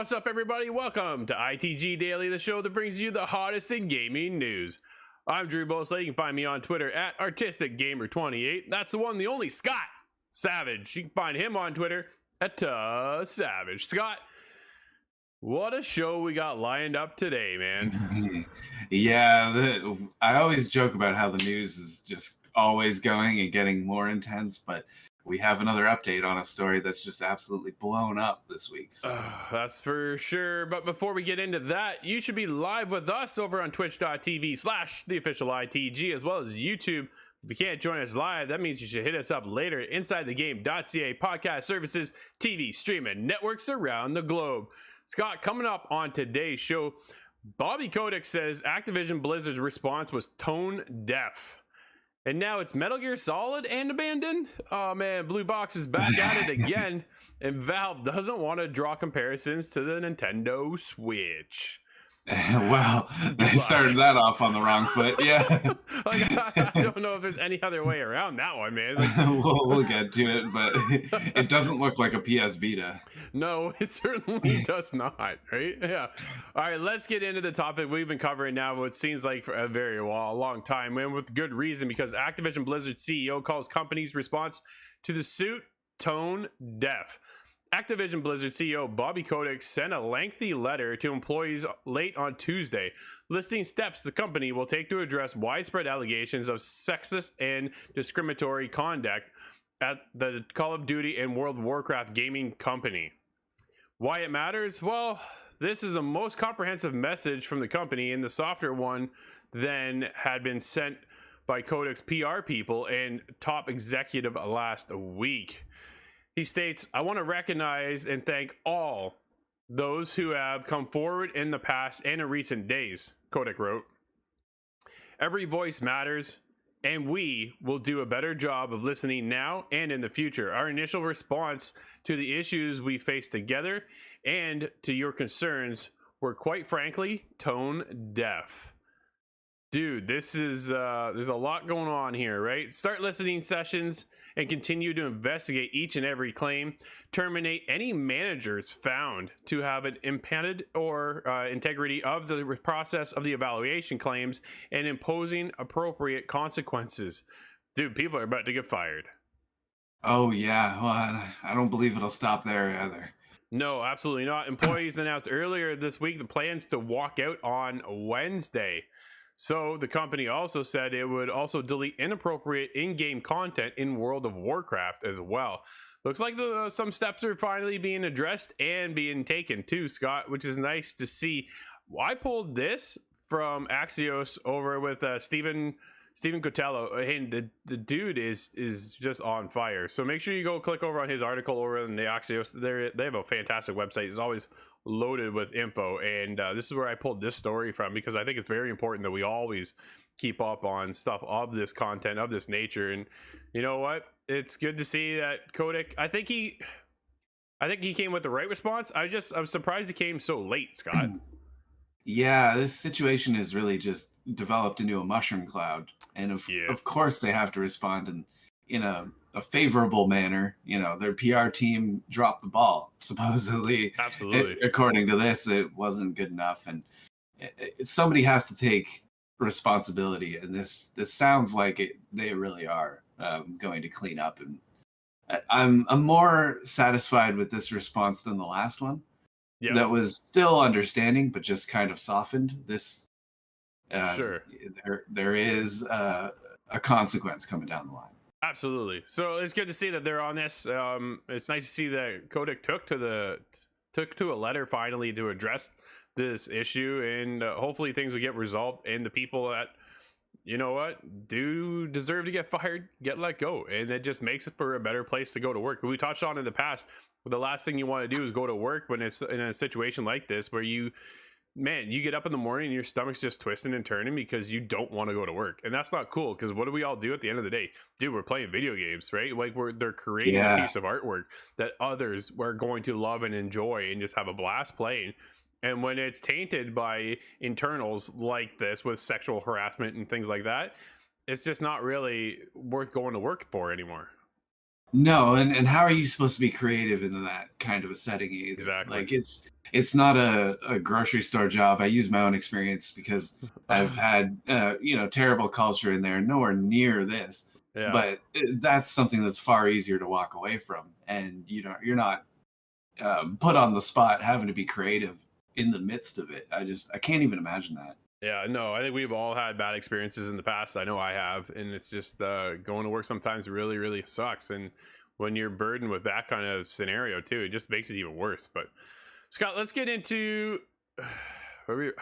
What's up, everybody? Welcome to ITG Daily, the show that brings you the hottest in gaming news. I'm Drew Bosley. You can find me on Twitter at ArtisticGamer28. That's the one, the only Scott Savage. You can find him on Twitter at Savage. Scott, what a show we got lined up today, man. Yeah, I always joke about how the news is just always going and getting more intense, but we have another update on a story that's just absolutely blown up this week. So. That's for sure. But before we get into that, you should be live with us over on twitch.tv/theofficialITG, as well as YouTube. If you can't join us live, that means you should hit us up later. InsideTheGame.ca podcast services, TV streaming networks around the globe. Scott, coming up on today's show, Bobby Kotick says Activision Blizzard's response was tone deaf. And now it's Metal Gear Solid and Abandoned. Oh man, Blue Box is back at it again. And Valve doesn't want to draw comparisons to the Nintendo Switch. Well, they started that off on the wrong foot. Yeah. I don't know if there's any other way around that one, man. We'll get to it, but it doesn't look like a PS Vita. No, it certainly does not, right? Yeah. All right, let's get into the topic we've been covering now, what seems like for a very long time, and with good reason, because Activision Blizzard CEO calls company's response to the suit tone deaf. Activision Blizzard CEO Bobby Kotick sent a lengthy letter to employees late on Tuesday, listing steps the company will take to address widespread allegations of sexist and discriminatory conduct at the Call of Duty and World of Warcraft gaming company. Why it matters? Well, this is the most comprehensive message from the company and the softer one than had been sent by Kotick's PR people and top executive last week. He states, I want to recognize and thank all those who have come forward in the past and in recent days, Kotick wrote. Every voice matters, and we will do a better job of listening now and in the future. Our initial response to the issues we face together and to your concerns were, quite frankly, tone deaf. Dude, this is there's a lot going on here, right? Start listening sessions and continue to investigate each and every claim. Terminate any managers found to have an impeded or integrity of the process of the evaluation claims, and imposing appropriate consequences. Dude, people are about to get fired. Oh yeah, well, I don't believe it'll stop there either. No, absolutely not. Employees announced earlier this week the plans to walk out on Wednesday. So the company also said it would also delete inappropriate in-game content in World of Warcraft as well. Looks like some steps are finally being addressed and being taken too, Scott, which is nice to see. I pulled this from Axios over with Stephen Cotello, and the dude is just on fire. So make sure you go click over on his article over in the Axios. They have a fantastic website. It's always loaded with info, and this is where I pulled this story from, because I think it's very important that we always keep up on stuff of this content, of this nature. And you know what? It's good to see that Kotick, I think he came with the right response. I'm surprised he came so late, Scott. Yeah, this situation has really just developed into a mushroom cloud, and of course they have to respond in a favorable manner. You know, their PR team dropped the ball, supposedly. Absolutely. According to this, it wasn't good enough, and somebody has to take responsibility. And this sounds like they really are going to clean up. And I'm more satisfied with this response than the last one. Yep. That was still understanding, but just kind of softened. This sure, there is a consequence coming down the line. Absolutely. So it's good to see that they're on this. It's nice to see that Kotick took to a letter finally to address this issue, and hopefully things will get resolved, and the people that, you know what, do deserve to get fired get let go, and it just makes it for a better place to go to work. We touched on in the past, the last thing you want to do is go to work when it's in a situation like this, where you get up in the morning and your stomach's just twisting and turning because you don't want to go to work. And that's not cool, because what do we all do at the end of the day? Dude, we're playing video games, right? Like they're creating a piece of artwork that others are going to love and enjoy and just have a blast playing. And when it's tainted by internals like this with sexual harassment and things like that, it's just not really worth going to work for anymore. No, and how are you supposed to be creative in that kind of a setting either? Exactly. Like it's not a grocery store job. I use my own experience because I've had terrible culture in there, nowhere near this. Yeah. But that's something that's far easier to walk away from, and you're not put on the spot having to be creative in the midst of it. I can't even imagine that. Yeah, no, I think we've all had bad experiences in the past. I know I have, and it's just going to work sometimes really, really sucks. And when you're burdened with that kind of scenario too, it just makes it even worse. But Scott, let's get into. Do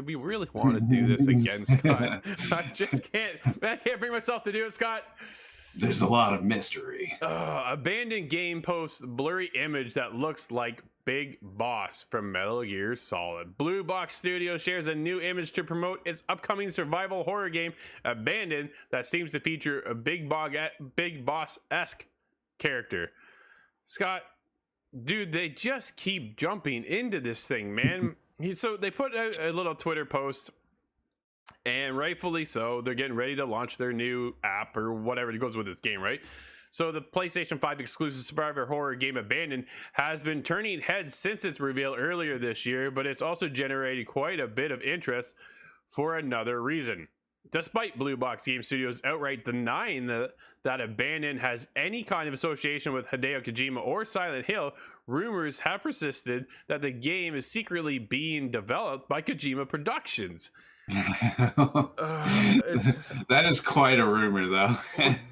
we really want to do this again, Scott? I just can't. I can't bring myself to do it, Scott. There's a lot of mystery. Abandoned game posts blurry image that looks like Big Boss from Metal Gear Solid. Blue Box Studio shares a new image to promote its upcoming survival horror game, Abandoned, that seems to feature a Big Boss-esque character. Scott, dude, they just keep jumping into this thing, man. So they put out a little Twitter post, and rightfully so. They're getting ready to launch their new app or whatever that goes with this game, right? So the PlayStation 5 exclusive survivor horror game Abandoned has been turning heads since its reveal earlier this year, but it's also generated quite a bit of interest for another reason. Despite Blue Box Game Studios outright denying that Abandoned has any kind of association with Hideo Kojima or Silent Hill, rumors have persisted that the game is secretly being developed by Kojima Productions. That is quite a rumor, though.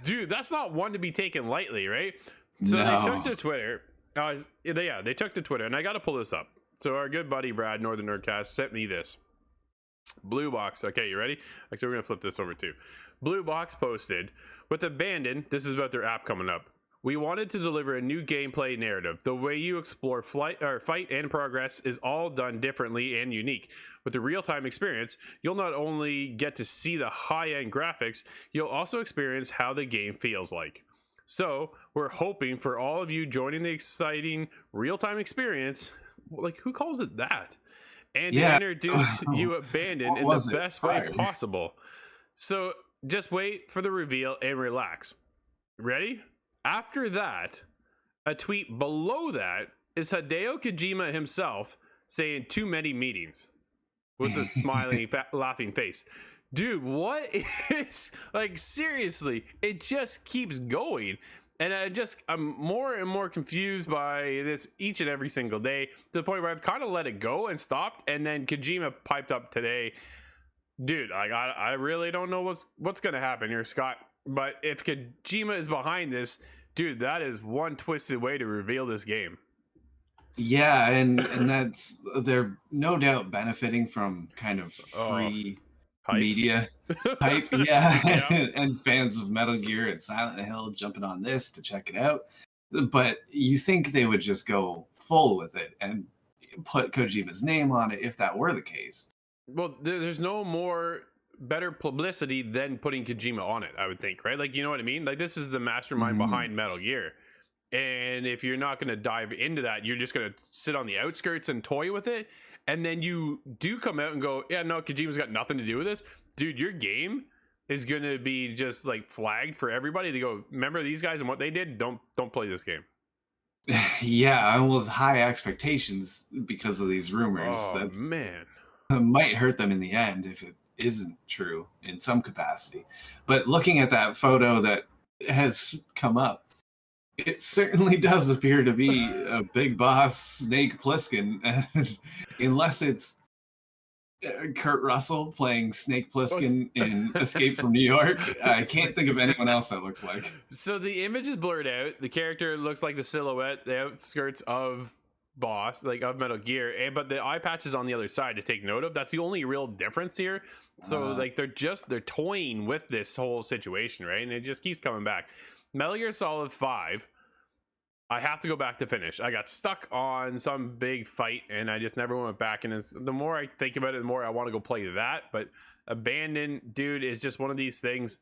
Dude, that's not one to be taken lightly, right? So No. they took to Twitter. They took to Twitter, and I got to pull this up. So our good buddy Brad, Northern Nerdcast, sent me this. Blue Box. Okay, you ready? Actually, we're gonna flip this over too. Blue Box posted, with Abandoned, this is about their app coming up. We wanted to deliver a new gameplay narrative. The way you explore fight and progress is all done differently and unique. With the real-time experience, you'll not only get to see the high-end graphics, you'll also experience how the game feels like. So, we're hoping for all of you joining the exciting real-time experience. Like, who calls it that? And to introduce you Abandoned in the best way possible. So, just wait for the reveal and relax. Ready? After that, a tweet below that is Hideo Kojima himself saying too many meetings with a smiling, laughing face. Dude, what is, like, seriously, it just keeps going. And I'm more and more confused by this each and every single day, to the point where I've kind of let it go and stopped. And then Kojima piped up today. Dude, I really don't know what's going to happen here, Scott. But if Kojima is behind this, dude, that is one twisted way to reveal this game. Yeah, and that's, they're no doubt benefiting from kind of free media hype. Yeah. And fans of Metal Gear and Silent Hill jumping on this to check it out. But you think they would just go full with it and put Kojima's name on it if that were the case. Well, there's no more better publicity than putting Kojima on it, I would think, right? Like, you know what I mean? Like, this is the mastermind behind Metal Gear. And if you're not going to dive into that, you're just going to sit on the outskirts and toy with it. And then you do come out and go, yeah, no, Kojima's got nothing to do with this. Dude, your game is going to be just like flagged for everybody to go, remember these guys and what they did? Don't play this game. Yeah, with high expectations because of these rumors. Oh, man. Might hurt them in the end if it isn't true in some capacity. But looking at that photo that has come up, it certainly does appear to be a Big Boss Snake Plissken, unless it's Kurt Russell playing Snake Plissken in Escape from New York. I can't think of anyone else that looks like. So the image is blurred out. The character looks like the silhouette, the outskirts of Boss, like of Metal Gear, but the eye patch is on the other side to take note of. That's the only real difference here. So like they're toying with this whole situation, right? And it just keeps coming back. Metal Gear Solid 5, I have to go back to finish. I got stuck on some big fight and I just never went back. And the more I think about it, the more I want to go play that. But Abandoned, dude, is just one of these things.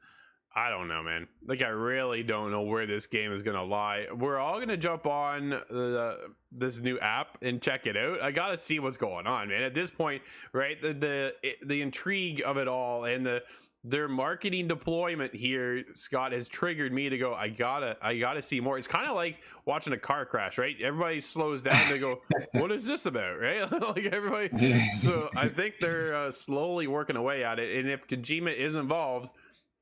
I don't know, man. Like, I really don't know where this game is going to lie. We're all going to jump on this new app and check it out. I got to see what's going on, man. At this point, right, the intrigue of it all and their marketing deployment here, Scott, has triggered me to go, I gotta see more. It's kind of like watching a car crash, right? Everybody slows down, they go, what is this about, right? Like everybody. So I think they're slowly working away at it, and if Kojima is involved,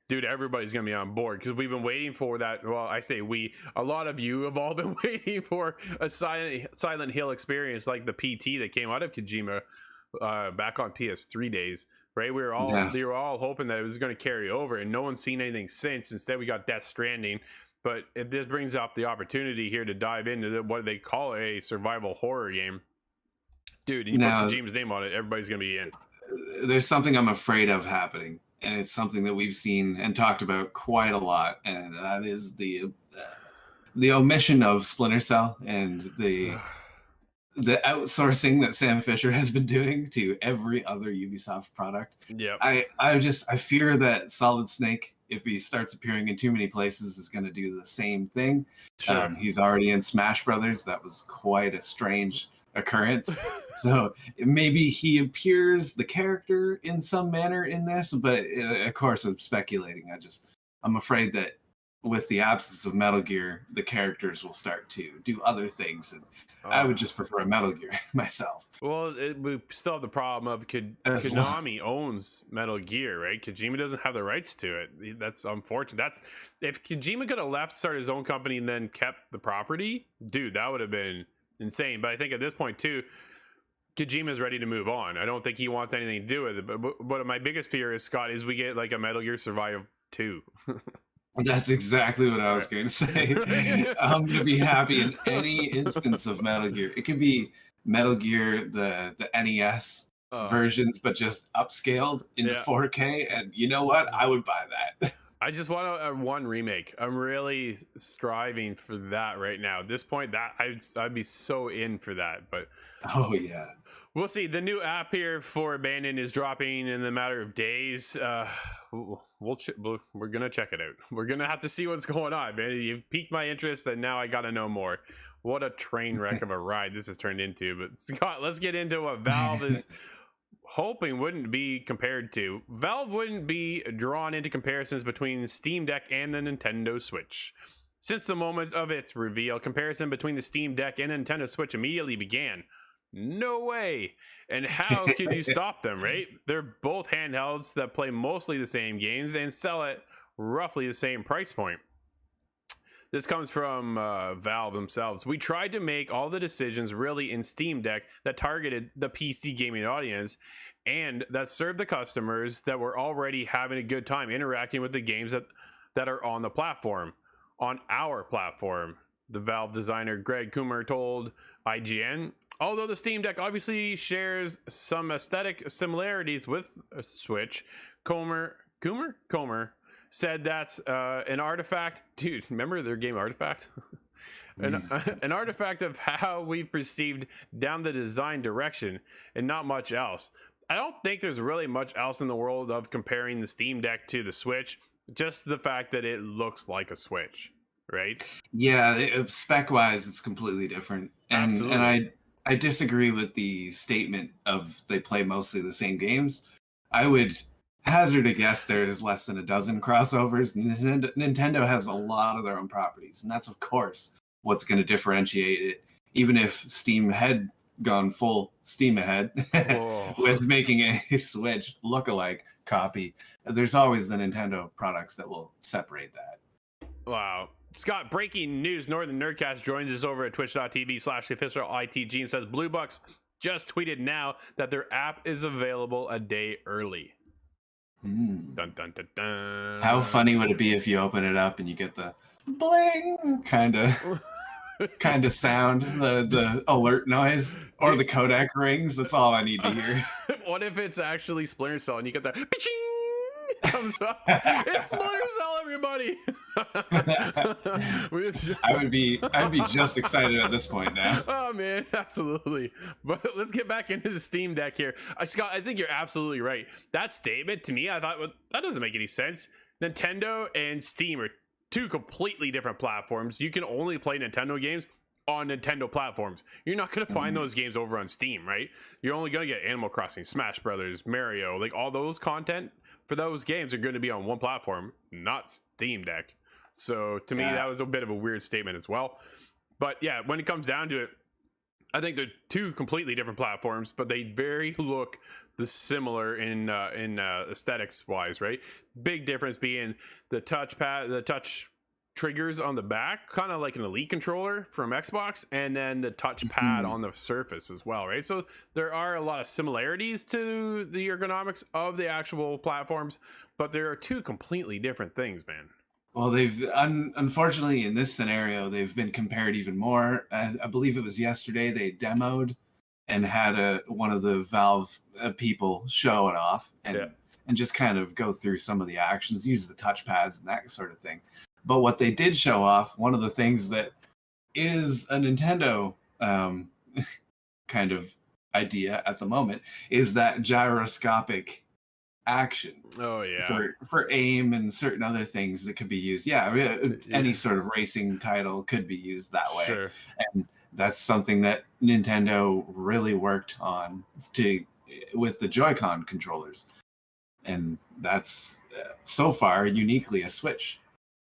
dude, everybody's gonna be on board, because we've been waiting for that. Well, I say we, a lot of you have all been waiting for a Silent Hill experience like the PT that came out of Kojima back on PS3 days, right? We were all hoping that it was going to carry over, and no one's seen anything since. Instead, we got Death Stranding. But if this brings up the opportunity here to dive into what they call a survival horror game, dude, and you put Kojima's name on it, everybody's going to be in. There's something I'm afraid of happening, and it's something that we've seen and talked about quite a lot, and that is the omission of Splinter Cell and the outsourcing that Sam Fisher has been doing to every other Ubisoft product. Yeah, I fear that Solid Snake, if he starts appearing in too many places, is going to do the same thing. Sure. He's already in Smash Brothers. That was quite a strange occurrence. So maybe he appears the character in some manner in this, but of course I'm speculating. I'm afraid that with the absence of Metal Gear, the characters will start to do other things, and I would just prefer a Metal Gear myself. Well, we still have the problem of Konami owns Metal Gear, right? Kojima doesn't have the rights to it. That's unfortunate. If Kojima could have left, started his own company, and then kept the property, dude, that would have been insane. But I think at this point too, Kojima's ready to move on. I don't think he wants anything to do with it. But my biggest fear is, Scott, is we get like a Metal Gear Survive 2. That's exactly what I was going to say. I'm going to be happy in any instance of Metal Gear. It could be Metal Gear, the NES versions, but just upscaled into 4K. And you know what? I would buy that. I just want a one remake. I'm really striving for that right now. At this point, that I'd be so in for that. But oh yeah, we'll see. The new app here for Abandoned is dropping in a matter of days. We're gonna check it out. We're gonna have to see what's going on, man. You've piqued my interest, and now I gotta know more. What a train wreck of a ride this has turned into. But Scott, let's get into what Valve is hoping wouldn't be compared to. Valve wouldn't be drawn into comparisons between Steam Deck and the Nintendo Switch. Since the moment of its reveal, comparison between the Steam Deck and the Nintendo Switch immediately began. No way. And how could you stop them, right? They're both handhelds that play mostly the same games and sell at roughly the same price point. This comes from Valve themselves. We tried to make all the decisions really in Steam Deck that targeted the PC gaming audience and that served the customers that were already having a good time interacting with the games that are on the platform, on our platform. The Valve designer Greg Coomer told IGN, although the Steam Deck obviously shares some aesthetic similarities with a Switch, Comer said that's an artifact. Dude, remember their game Artifact? An artifact of how we perceived down the design direction and not much else. I don't think there's really much else in the world of comparing the Steam Deck to the Switch. Just the fact that it looks like a Switch, right? Yeah, spec-wise, it's completely different. And I disagree with the statement of they play mostly the same games. I would hazard a guess there is less than a dozen crossovers. Nintendo has a lot of their own properties, and that's, of course, what's going to differentiate it. Even if Steam had gone full steam ahead with making a Switch look-alike copy, there's always the Nintendo products that will separate that. Wow. Scott, breaking news. Northern Nerdcast joins us over at twitch.tv/official ITG and says Blue Bucks just tweeted now that their app is available a day early. Dun, dun, dun, dun. How funny would it be if you open it up and you get the bling kind of sound, the alert noise, or the Kodak rings? That's all I need to hear. What if it's actually Splinter Cell and you get that piching comes up? It's Splinter Cell, everybody. I'd be just excited at this point now. Oh man, absolutely. But let's get back into the Steam Deck here. Scott, I think you're absolutely right. That statement to me, I thought, well, that doesn't make any sense. Nintendo and Steam are two completely different platforms. You can only play Nintendo games on Nintendo platforms. You're not going to find those games over on Steam, right? You're only going to get Animal Crossing, Smash Brothers, Mario, like all those content for those games are going to be on one platform, not Steam Deck. So to me, that was a bit of a weird statement as well. But yeah, when it comes down to it, I think they're two completely different platforms, but they very look the similar in aesthetics wise, right? Big difference being the touchpad, the touch triggers on the back, kind of like an Elite controller from Xbox, and then the touchpad on the Surface as well, right? So there are a lot of similarities to the ergonomics of the actual platforms, but there are two completely different things, man. Well, they've unfortunately in this scenario they've been compared even more. I believe it was yesterday they demoed and had one of the Valve people show it off and just kind of go through some of the actions, use the touchpads and that sort of thing. But what they did show off, one of the things that is a Nintendo kind of idea at the moment, is that gyroscopic action. Oh yeah, for aim and certain other things that could be used. Yeah, any sort of racing title could be used that way. Sure. And that's something that Nintendo really worked on with the Joy-Con controllers, and that's so far uniquely a Switch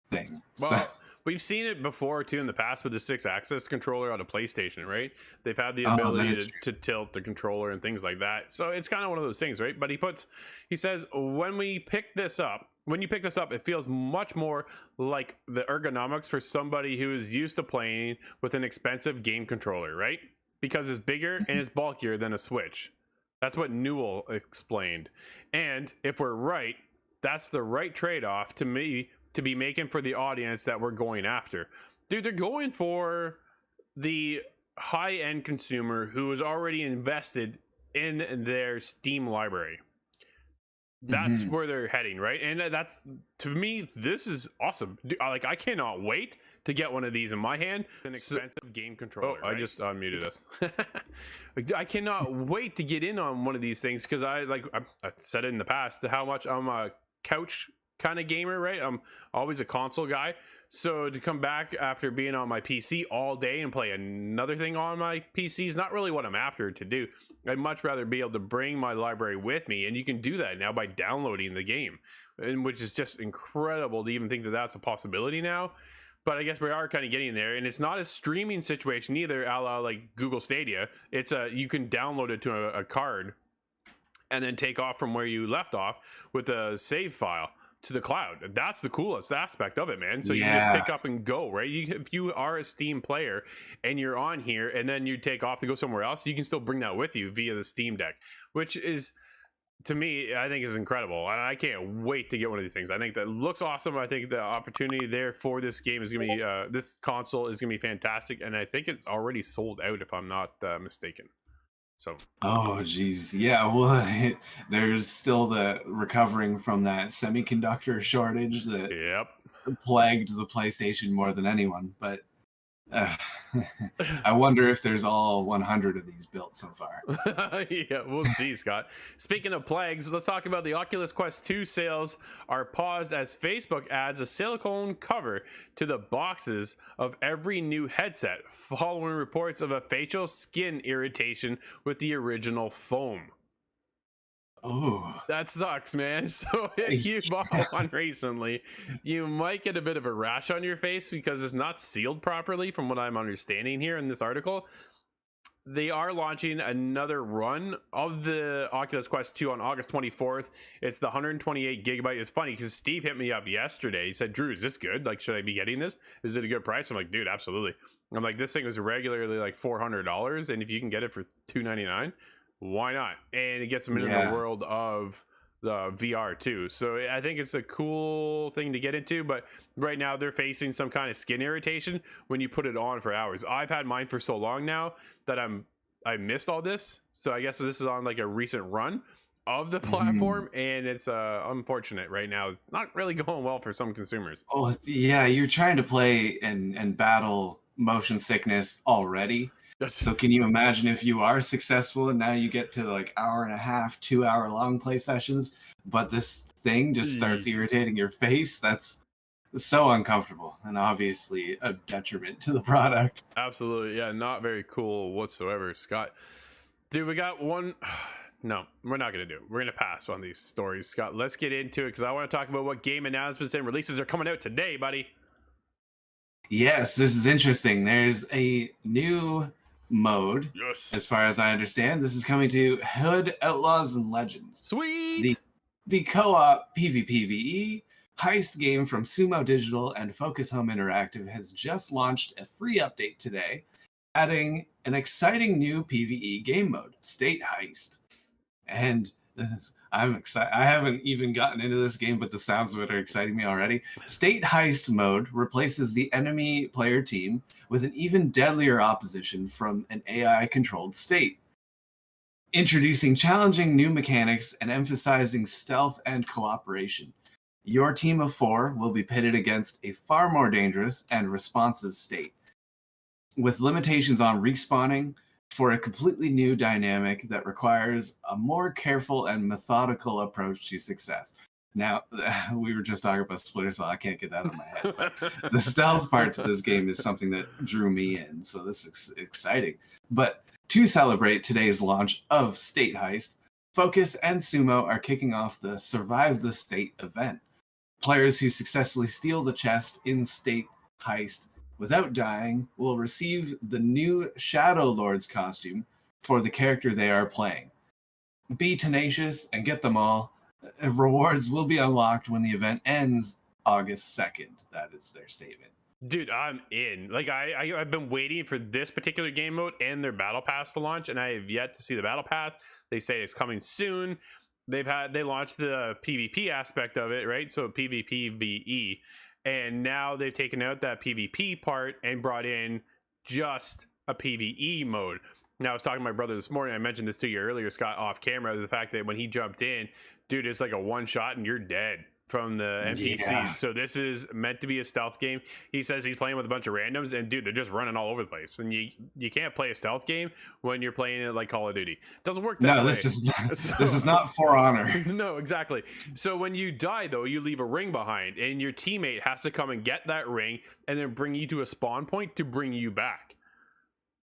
thing. Well, we've seen it before too in the past with the 6-axis controller on a PlayStation, right? They've had the ability to tilt the controller and things like that. So it's kind of one of those things, right? But he says when you pick this up, it feels much more like the ergonomics for somebody who is used to playing with an expensive game controller, right? Because it's bigger and it's bulkier than a Switch. That's what Newell explained. And if we're right, that's the right trade-off to me to be making for the audience that we're going after. Dude, they're going for the high-end consumer who is already invested in their Steam library. That's where they're heading, right? And that's, to me, this is awesome. Like, I cannot wait to get one of these in my hand. An expensive game controller. Oh, right? I just unmuted us. I cannot wait to get in on one of these things because I said it in the past how much I'm a couch kind of gamer, right? I'm always a console guy. So to come back after being on my PC all day and play another thing on my PC is not really what I'm after to do. I'd much rather be able to bring my library with me, and you can do that now by downloading the game, and which is just incredible to even think that that's a possibility now. But I guess we are kind of getting there, and it's not a streaming situation either, a la like Google Stadia. It's you can download it to a card and then take off from where you left off with a save file to the cloud. That's the coolest aspect of it, man. So you can just pick up and go, right? If you are a Steam player and you're on here and then you take off to go somewhere else, you can still bring that with you via the Steam Deck, which is, to me, I think is incredible. And I can't wait to get one of these things. I think that looks awesome. I think the opportunity there for this game is going to be, this console is going to be fantastic. And I think it's already sold out if I'm not mistaken. So. Oh geez, yeah. Well, there's still the recovering from that semiconductor shortage that plagued the PlayStation more than anyone. But I wonder if there's all 100 of these built so far. Yeah, we'll see, Scott. Speaking of plagues, let's talk about the Oculus Quest 2 sales are paused as Facebook adds a silicone cover to the boxes of every new headset following reports of a facial skin irritation with the original foam. Oh, that sucks, man. So if you bought one recently, you might get a bit of a rash on your face because it's not sealed properly from what I'm understanding here in this article. They are launching another run of the Oculus Quest 2 on August 24th. It's the 128 gigabyte. It's funny because Steve hit me up yesterday. He said, Drew, is this good? Like, should I be getting this? Is it a good price? I'm like, dude, absolutely. I'm like, this thing was regularly like $400, and if you can get it for $299, why not? And it gets them into the world of the VR too. So I think it's a cool thing to get into, but right now they're facing some kind of skin irritation when you put it on for hours. I've had mine for so long now that I missed all this. So I guess this is on like a recent run of the platform, and it's unfortunate right now. It's not really going well for some consumers. Oh yeah, you're trying to play and battle motion sickness already. So can you imagine if you are successful and now you get to like 1.5, 2 hour long play sessions, but this thing just starts irritating your face? That's so uncomfortable and obviously a detriment to the product. Absolutely. Yeah, not very cool whatsoever, Scott. Dude, we got one No, we're not going to do it. We're going to pass on these stories, Scott. Let's get into it because I want to talk about what game announcements and releases are coming out today, buddy. Yes, this is interesting. There's a new mode, as far as I understand. This is coming to Hood, Outlaws, and Legends. Sweet! The co-op PvPvE heist game from Sumo Digital and Focus Home Interactive has just launched a free update today, adding an exciting new PvE game mode, State Heist. And I'm excited. I haven't even gotten into this game, but the sounds of it are exciting me already. State Heist mode replaces the enemy player team with an even deadlier opposition from an AI-controlled state, introducing challenging new mechanics and emphasizing stealth and cooperation. Your team of 4 will be pitted against a far more dangerous and responsive state, with limitations on respawning, for a completely new dynamic that requires a more careful and methodical approach to success. Now, we were just talking about Splinter Cell. I can't get that out of my head. But the stealth part to this game is something that drew me in, so this is exciting. But to celebrate today's launch of State Heist, Focus and Sumo are kicking off the Survive the State event. Players who successfully steal the chest in State Heist without dying will receive the new Shadow Lord's costume for the character they are playing. Be tenacious and get them all. Rewards will be unlocked when the event ends August 2nd. That is their statement. Dude, I'm in. Like I've been waiting for this particular game mode and their battle pass to launch, and I have yet to see the battle pass. They say it's coming soon. They launched the PvP aspect of it, right? So PvPvE. And now they've taken out that PvP part and brought in just a PvE mode. Now, I was talking to my brother this morning. I mentioned this to you earlier, Scott, off camera. The fact that when he jumped in, dude, it's like a one shot and you're dead from the NPCs. Yeah. So this is meant to be a stealth game. He says he's playing with a bunch of randoms, and dude, they're just running all over the place. And you can't play a stealth game when you're playing it like Call of Duty. It doesn't work that way. This is not For Honor. No, exactly. So when you die, though, you leave a ring behind, and your teammate has to come and get that ring and then bring you to a spawn point to bring you back.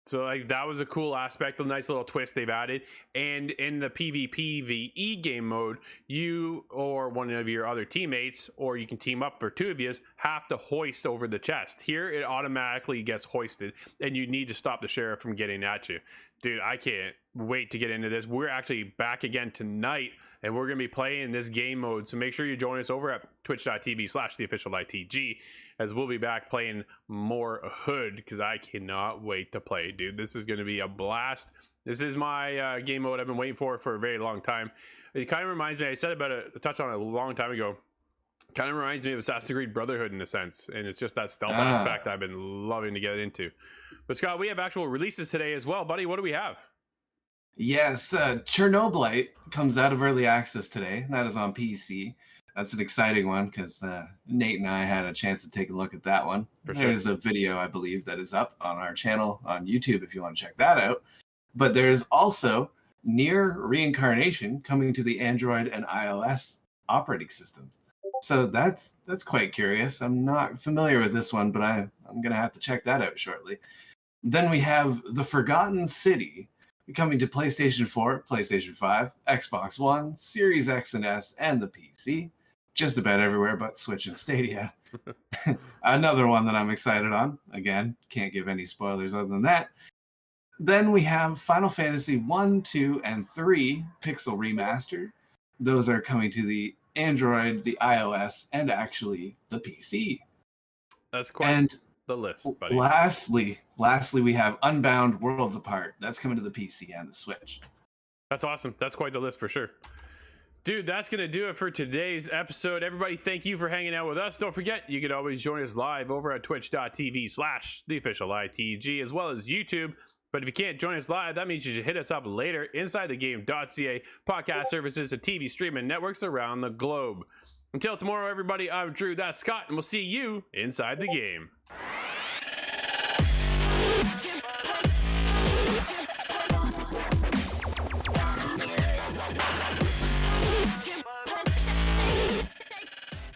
So like that was a cool aspect, a nice little twist they've added. And in the PvPvE game mode, you or one of your other teammates, or you can team up for 2 of you, have to hoist over the chest. Here it automatically gets hoisted, and you need to stop the sheriff from getting at you. Dude, I can't wait to get into this. We're actually back again tonight, and we're going to be playing this game mode. So make sure you join us over at twitch.tv/theofficialitg, as we'll be back playing more Hood, because I cannot wait to play, dude. This is going to be a blast. This is my game mode I've been waiting for a very long time. It kind of reminds me, I said about it, touched on it a long time ago, kind of reminds me of Assassin's Creed Brotherhood in a sense, and it's just that stealth aspect I've been loving to get into. But Scott, we have actual releases today as well, buddy. What do we have? Yes, Chernobylite comes out of early access today. That is on PC. That's an exciting one because Nate and I had a chance to take a look at that one. There's a video, I believe, that is up on our channel on YouTube if you want to check that out. But there's also Nier Reincarnation coming to the Android and iOS operating systems. So that's quite curious. I'm not familiar with this one, but I'm going to have to check that out shortly. Then we have The Forgotten City coming to PlayStation 4, PlayStation 5, Xbox One, Series X and S, and the PC. Just about everywhere but Switch and Stadia. Another one that I'm excited on. Again, can't give any spoilers other than that. Then we have Final Fantasy 1, 2, and 3 Pixel Remastered. Those are coming to the Android, the iOS, and actually the PC. That's quite the list, buddy. Lastly, we have Unbound Worlds Apart. That's coming to the PC and the Switch. That's awesome. That's quite the list for sure. Dude, that's going to do it for today's episode. Everybody, thank you for hanging out with us. Don't forget, you can always join us live over at twitch.tv/theofficialitg, as well as YouTube. But if you can't join us live, that means you should hit us up later inside the game.ca, podcast services, and TV streaming networks around the globe. Until tomorrow, everybody, I'm Drew, that's Scott, and we'll see you inside the game.